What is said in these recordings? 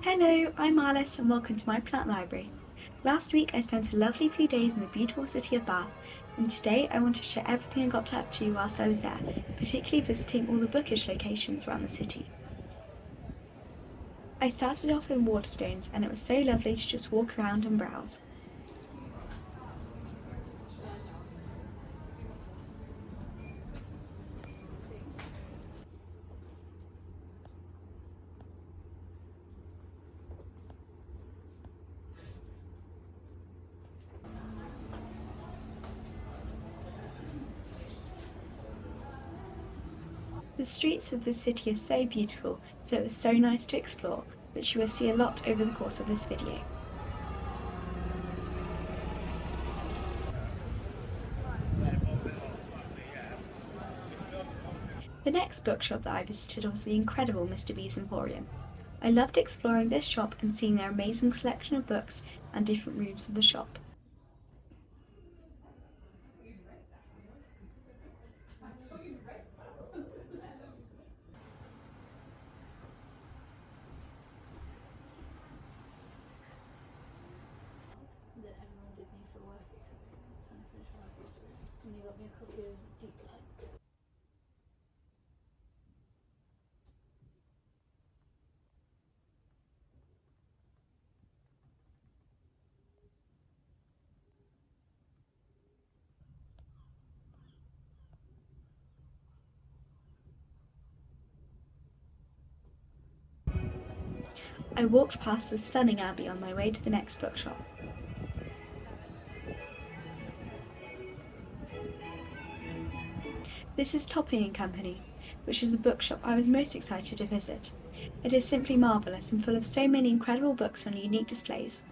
Hello, I'm Alice and welcome to my plant library. Last week I spent a lovely few days in the beautiful city of Bath, and today I want to share everything I got up to whilst I was there, particularly visiting all the bookish locations around the city. I started off in Waterstones and it was so lovely to just walk around and browse. The streets of the city are so beautiful, so it was so nice to explore, which you will see a lot over the course of this video. The next bookshop that I visited was the incredible Mr. B's Emporium. I loved exploring this shop and seeing their amazing selection of books and different rooms of the shop. That everyone did me for work experience when I finished my work experience. And you got me a copy of Deep Light. I walked past the stunning abbey on my way to the next bookshop. This is Topping and Company, which is the bookshop I was most excited to visit. It is simply marvellous and full of so many incredible books on unique displays.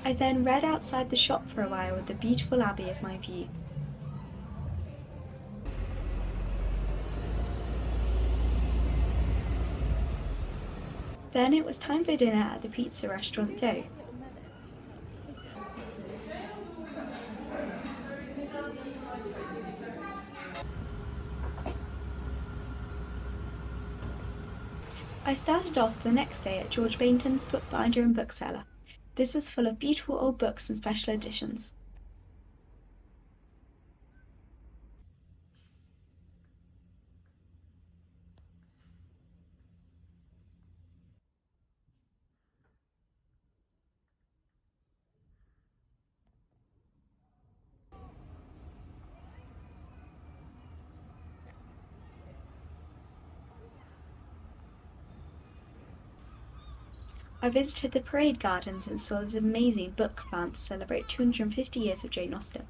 I then read outside the shop for a while with the beautiful abbey as my view. Then it was time for dinner at the pizza restaurant Dough. I started off the next day at George Bainton's bookbinder and bookseller. This was full of beautiful old books and special editions. I visited the parade gardens and saw this amazing book plant to celebrate 250 years of Jane Austen.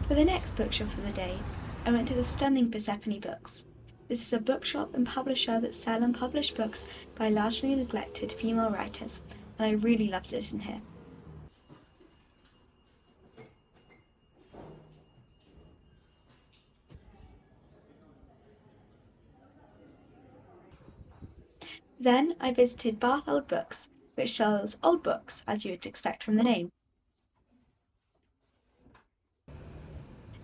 For the next bookshop of the day, I went to the stunning Persephone Books. This is a bookshop and publisher that sell and publish books by largely neglected female writers, and I really loved it in here. Then I visited Bath Old Books, which sells old books, as you would expect from the name.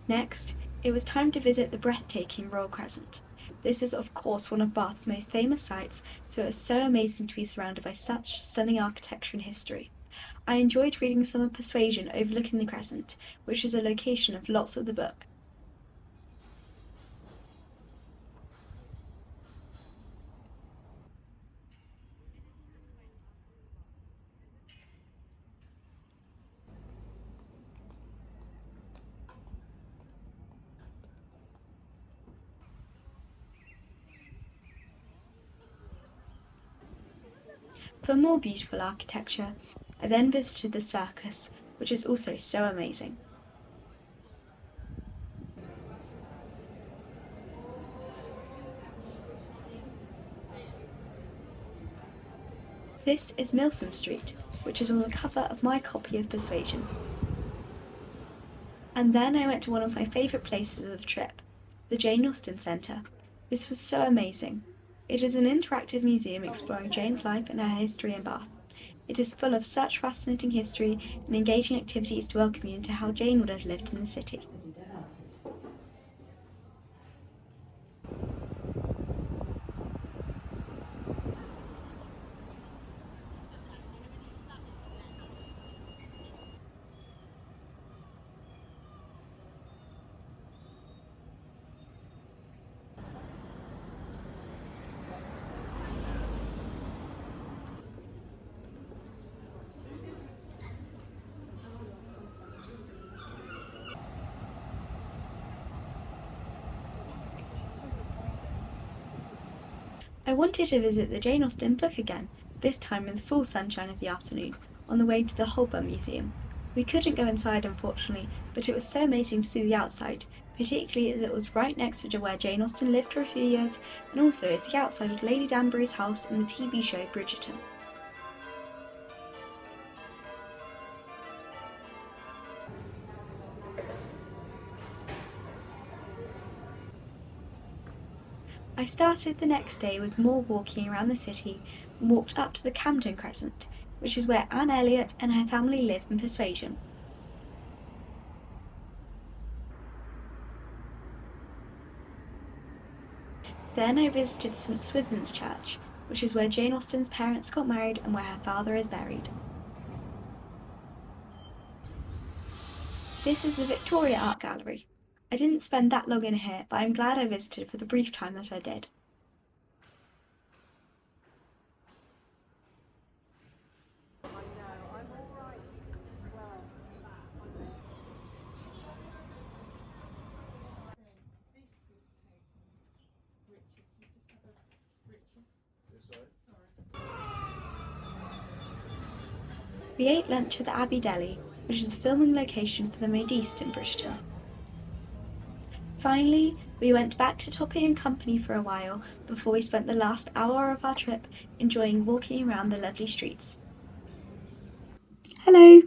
Next, it was time to visit the breathtaking Royal Crescent. This is of course one of Bath's most famous sights, so it was so amazing to be surrounded by such stunning architecture and history. I enjoyed reading some of Persuasion overlooking the Crescent, which is a location of lots of the book. For more beautiful architecture, I then visited the circus, which is also so amazing. This is Milsom Street, which is on the cover of my copy of Persuasion. And then I went to one of my favourite places of the trip, the Jane Austen Centre. This was so amazing. It is an interactive museum exploring Jane's life and her history in Bath. It is full of such fascinating history and engaging activities to welcome you into how Jane would have lived in the city. I wanted to visit the Jane Austen book again, this time in the full sunshine of the afternoon, on the way to the Holborn Museum. We couldn't go inside, unfortunately, but it was so amazing to see the outside, particularly as it was right next to where Jane Austen lived for a few years, and also it's the outside of Lady Danbury's house in the TV show Bridgerton. I started the next day with more walking around the city and walked up to the Camden Crescent, which is where Anne Elliot and her family live in Persuasion. Then I visited St Swithin's Church, which is where Jane Austen's parents got married and where her father is buried. This is the Victoria Art Gallery. I didn't spend that long in here, but I'm glad I visited for the brief time that I did. We ate lunch at the Abbey Deli, which is the filming location for the Modiste in Bridgerton. Finally, we went back to Toppy and Company for a while before we spent the last hour of our trip enjoying walking around the lovely streets. Hello!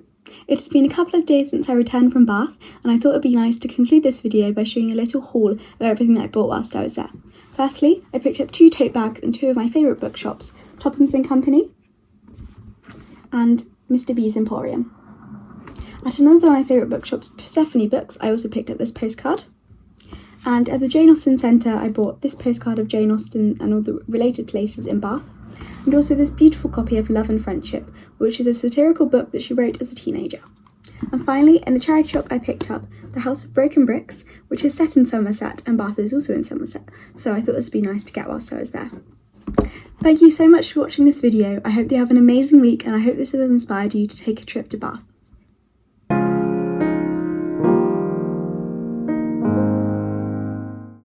It has been a couple of days since I returned from Bath, and I thought it would be nice to conclude this video by showing a little haul of everything that I bought whilst I was there. Firstly, I picked up 2 tote bags and 2 of my favourite bookshops, Toppings and Company and Mr. B's Emporium. At another of my favourite bookshops, Persephone Books, I also picked up this postcard. And at the Jane Austen Centre, I bought this postcard of Jane Austen and all the related places in Bath, and also this beautiful copy of Love and Friendship, which is a satirical book that she wrote as a teenager. And finally, in a charity shop, I picked up The House of Broken Bricks, which is set in Somerset, and Bath is also in Somerset, so I thought this would be nice to get whilst I was there. Thank you so much for watching this video. I hope you have an amazing week, and I hope this has inspired you to take a trip to Bath.